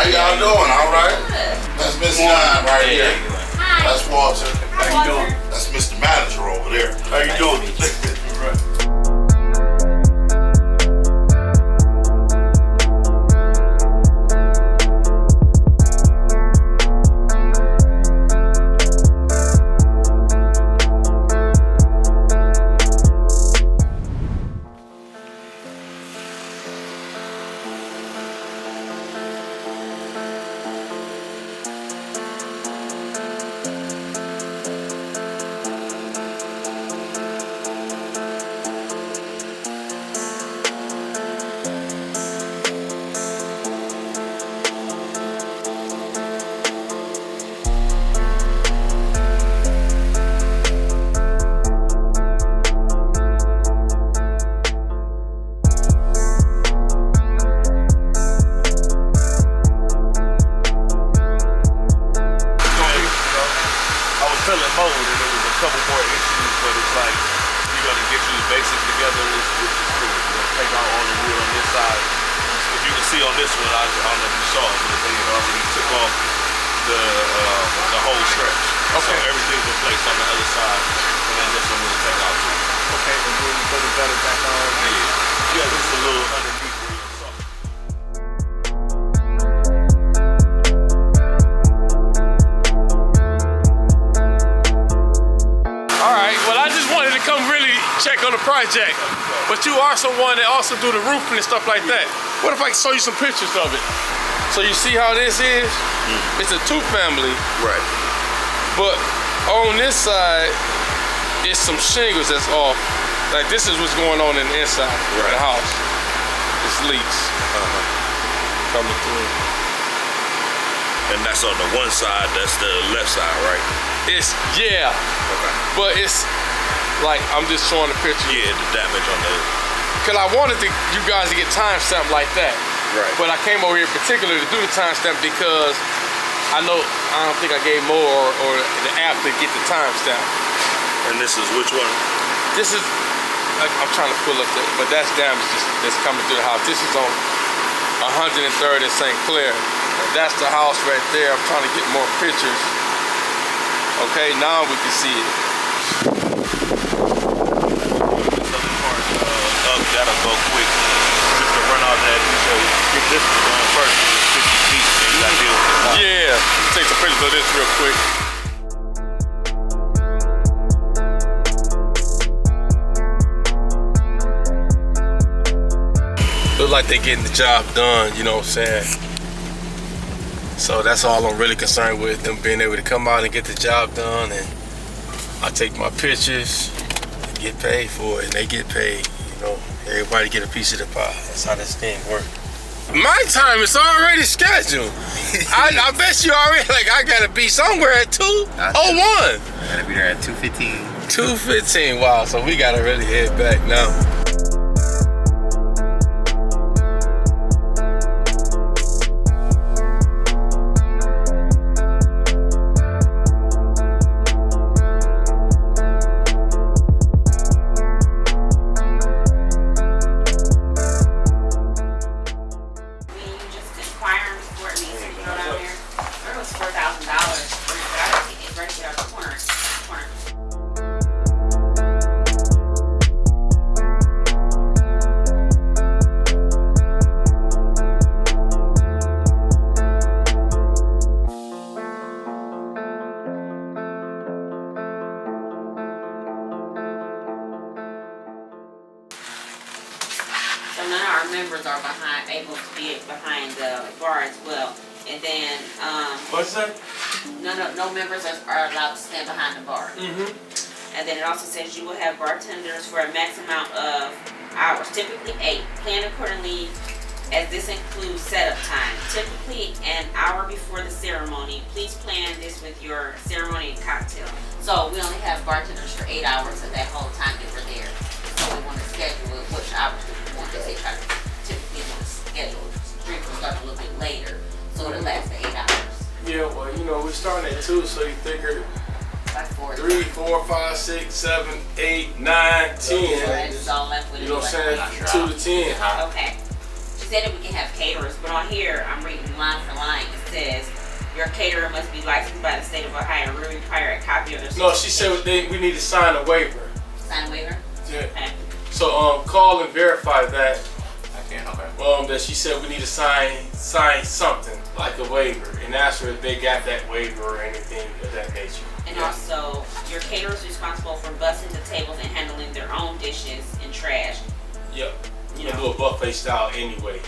How y'all doing? All right. That's Miss Nine right here. Hi. That's Walter. Hi, How you Walter. doing? That's Mr. Manager over there. How you doing? All right. Mode, and there was a couple more issues, but it's like you're gonna get your basics together. Which is cool. You're gonna take out all the wood on this side. If you can see on this one, I don't know if you saw it, but they already took off the whole stretch. Okay. So everything's in place on the other side, and then this one we'll take out too. Okay, and then you put the gutter back on. Yeah, just a little underneath. Check on the project, but you are someone that also do the roofing and stuff like that. What if I show you some pictures of it? So you see how this is? It's a two-family. Right. But on this side, it's some shingles that's off. Like this is what's going on in the inside of the house. It's leaks coming through. And that's on the one side, that's the left side, right? It's, yeah. Okay. But it's, like, I'm just showing the picture. Yeah, the damage on the... Because I wanted you guys to get timestamp like that. Right. But I came over here particularly to do the timestamp because I don't think I gave more or the app to get the timestamp. And this is which one? This is, I'm trying to pull up that, but that's damage that's coming through the house. This is on 103rd in St. Clair. That's the house right there. I'm trying to get more pictures. Okay, now we can see it. That'll go quick. Just to run out that, so get this one going first. It's 50 feet, and you gotta deal with it. Yeah, take some pictures of this real quick. Look like they're getting the job done, you know what I'm saying? So that's all I'm really concerned with, them being able to come out and get the job done, and I take my pictures and get paid for it, and they get paid, you know. Everybody get a piece of the pie. That's how this thing works. My time is already scheduled. I bet you already, like, I gotta be somewhere at 2:01. I gotta be there at 2:15. 2:15, wow, so we gotta really head back now. None of our members are able to be behind the bar as well. And then what's that? No members are allowed to stand behind the bar. And then it also says you will have bartenders for a max amount of hours, typically 8. Plan accordingly, as this includes setup time. Typically an hour before the ceremony. Please plan this with your ceremony and cocktail. So we only have bartenders for 8 hours of that whole time that we're there. So we want to schedule it, which hours do we want. They try to typically want to schedule drinks will start a little bit later, so it'll last for 8 hours. Yeah, well, you know, we're starting at 2, so you figure Like 4. 3, 4, 5, 6, 7, 8, 9, 10. So that's all left with You know what I'm saying? 2 to 10. Okay. said that we can have caterers, but on here, I'm reading line for line. It says, your caterer must be licensed by the state of Ohio and will require a copy of their No, she said we need to sign a waiver. sign a waiver? Yeah. Okay. So call and verify that. I can't help it. That she said we need to sign something like a waiver, and ask her if they got that waiver or anything of that nature. And also, your caterer is responsible for busting the tables and handling their own dishes and trash. Yep. You can do a buffet style anyway.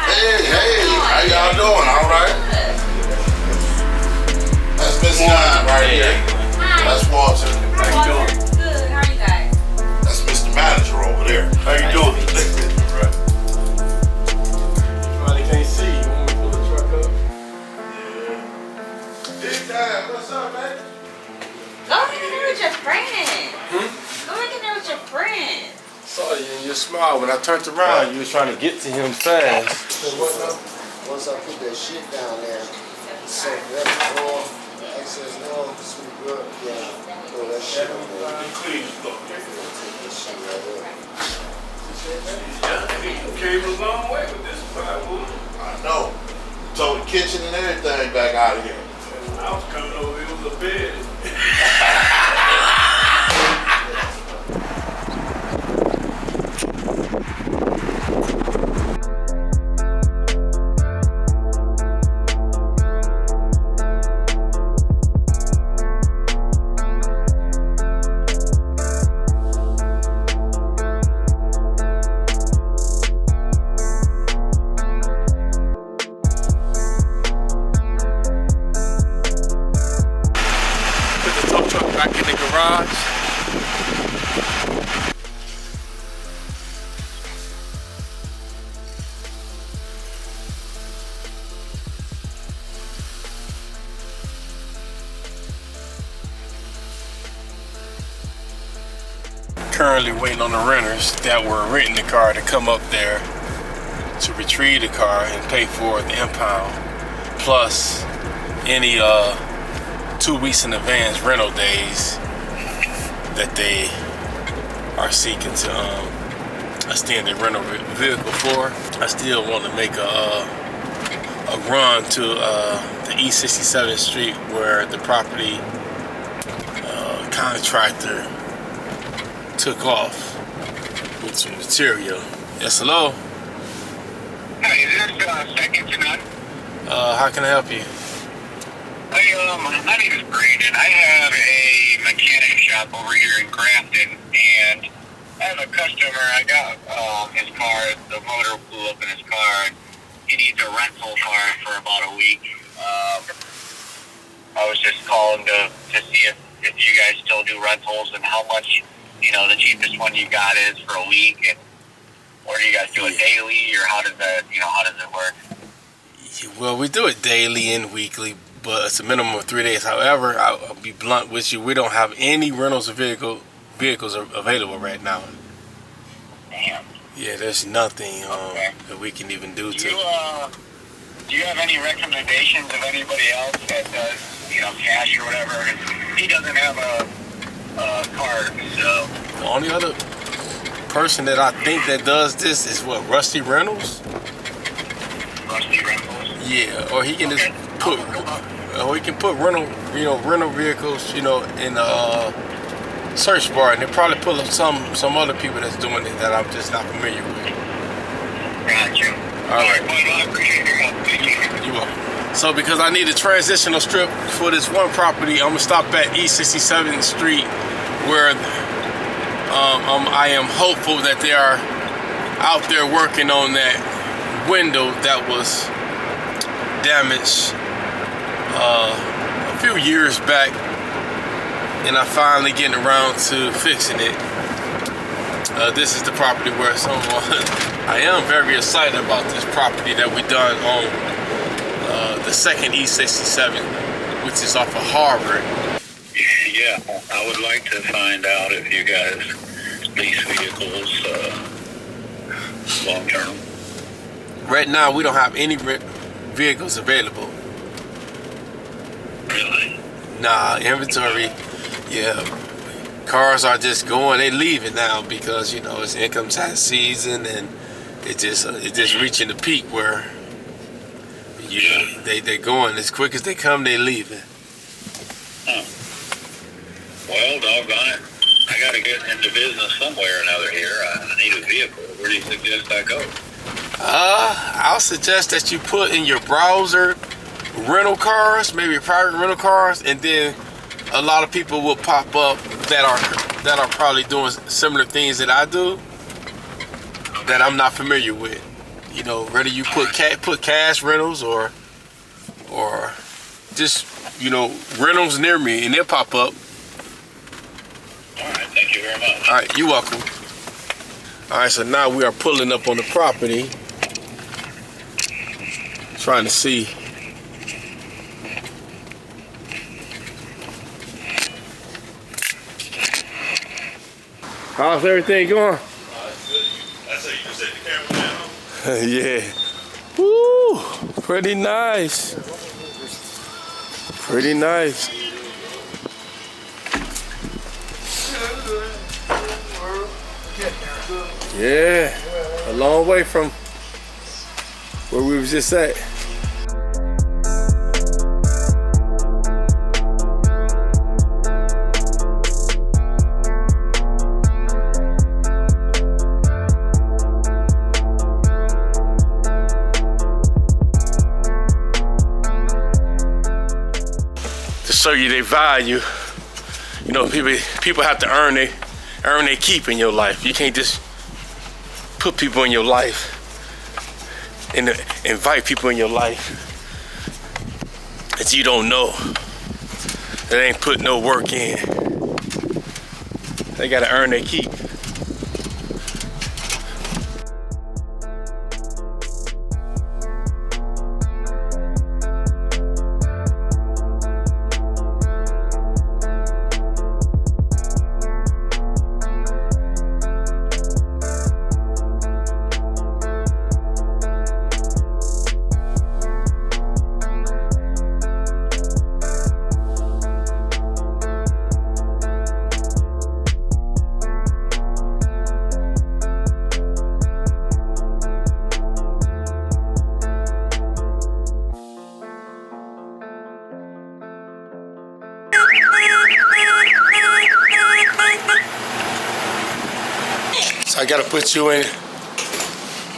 Hey, how y'all doing? All right? That's Miss Nine right here. Hi. That's Walter. How you doing? Good. How are you guys? That's Mr. Manager over there. How you doing? Right. Probably can't see. You want me to pull the truck up? Yeah. Big time. What's up, man? Go ahead in there with your friend. Go ahead in there with your friend. Saw you and you smiled when I turned around. You was trying to get to him fast. So once I put that shit down there, so that oil, excess oil, sweep up, yeah, throw that shit on there. Clean the floor. Take this shit right up. Yeah, you came a long way with this plywood. I know. Tore the kitchen and everything back out of here. I was coming over here with a bed. Put the tow truck back in the garage. Currently waiting on the renters that were renting the car to come up there to retrieve the car and pay for the impound, plus any 2 weeks in advance rental days that they are seeking to extend the rental vehicle for. I still want to make a run to the East 67th Street where the property contractor took off with some material. Yes, hello? Hey, is this second to none? How can I help you? My name is Brandon. I have a mechanic shop over here in Grafton, and I have a customer. I got his car, the motor blew up in his car, and he needs a rental car for about a week. I was just calling to see if you guys still do rentals and how much, the cheapest one you got is for a week, and or do you guys do it daily, or how does that, how does it work? Well, we do it daily and weekly, but it's a minimum of 3 days. However, I'll be blunt with you. We don't have any rentals of vehicles available right now. Damn. Yeah, there's nothing that we can even do to. Do you have any recommendations of anybody else that does, cash or whatever? He doesn't have a card, so. The only other person that I think that does this is Rusty Reynolds. Rusty Rentals? Yeah, or he can just put, or he can put rental vehicles, in the search bar, and they probably pull up some other people that's doing it that I'm just not familiar with. Gotcha. All right. Well, I appreciate your help. Thank you. You welcome. So because I need a transitional strip for this one property, I'm gonna stop at East 67th Street, where I am hopeful that they are out there working on that window that was damaged a few years back, and I finally getting around to fixing it. This is the property where I am very excited about this property that we done on the second East 67, which is off of Harvard. Yeah, I would like to find out if you guys lease vehicles long term. Right now, we don't have any vehicles available. Really? Nah, inventory, yeah. cars are just going, they leaving now because, you know, it's income tax season and it's just reaching the peak where they're going as quick as they come, they leaving. Huh. Well, doggone it. I got to get into business somewhere or another here. I need a vehicle. Where do you suggest I go? I'll suggest that you put in your browser rental cars, maybe private rental cars, and then a lot of people will pop up that are probably doing similar things that I do that I'm not familiar with. You know, whether you put cash rentals or just, you know, rentals near me, and they'll pop up. All right, thank you very much. All right, you're welcome. All right, so now we are pulling up on the property, trying to see. How's everything going? That's how you just set the camera down. Yeah. Woo! Pretty nice. Pretty nice. Yeah. A long way from where we was just at. Show you their value. You know, people have to earn their keep in your life. You can't just put people in your life and invite people in your life that you don't know, that ain't put no work in. They gotta earn their keep. I gotta put you in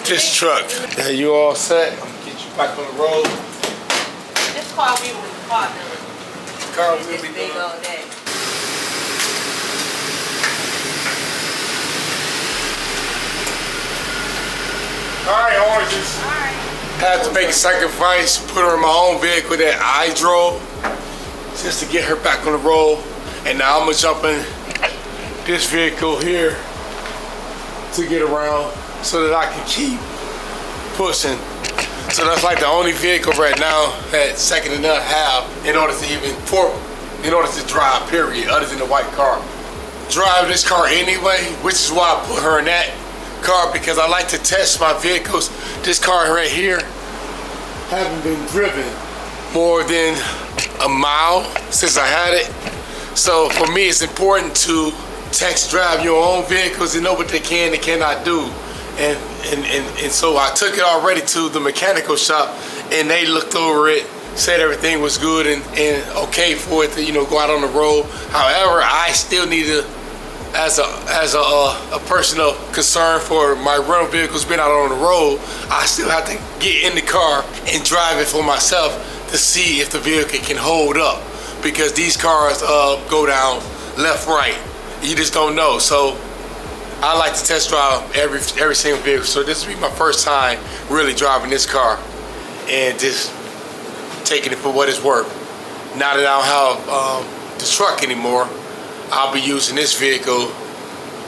this truck. Yeah, you all set? I'm gonna get you back on the road. This car we will be car doing. Car will This be big done. old day. All right, oranges. All right. Had to make a sacrifice, put her in my own vehicle that I drove just to get her back on the road. And now I'm gonna jump in this vehicle here to get around so that I can keep pushing. So that's like the only vehicle right now that Second and None have in order to drive, period, other than the white car. Drive this car anyway, which is why I put her in that car, because I like to test my vehicles. This car right here haven't been driven more than a mile since I had it. So for me, it's important to test drive your own vehicles and know what they can and cannot do. And so I took it already to the mechanical shop, and they looked over it, said everything was good and okay for it to, you know, go out on the road. However, I still need to, as a personal concern for my rental vehicles being out on the road, I still have to get in the car and drive it for myself to see if the vehicle can hold up, because these cars go down left, right. You just don't know. So I like to test drive every single vehicle. So this will be my first time really driving this car and just taking it for what it's worth. Now that I don't have the truck anymore, I'll be using this vehicle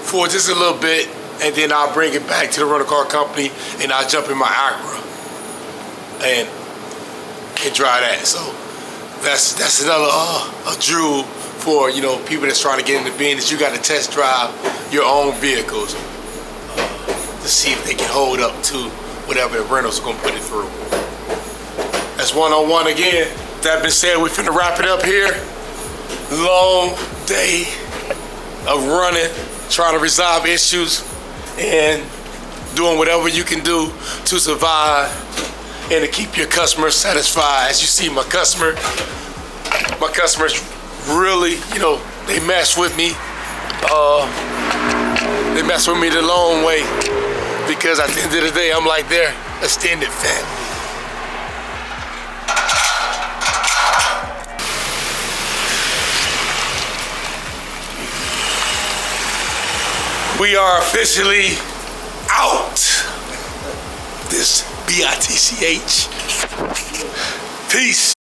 for just a little bit, and then I'll bring it back to the rental car company and I'll jump in my Acura and drive that. So that's another a jewel for, you know, people that's trying to get into business. You got to test drive your own vehicles to see if they can hold up to whatever the rental's gonna put it through. That's one-on-one again. That being said, we're finna wrap it up here. Long day of running, trying to resolve issues, and doing whatever you can do to survive and to keep your customers satisfied. As you see, my customers really, you know, they mess with me. They mess with me the long way, because at the end of the day, I'm like their extended family. We are officially out. This BITCH. Peace.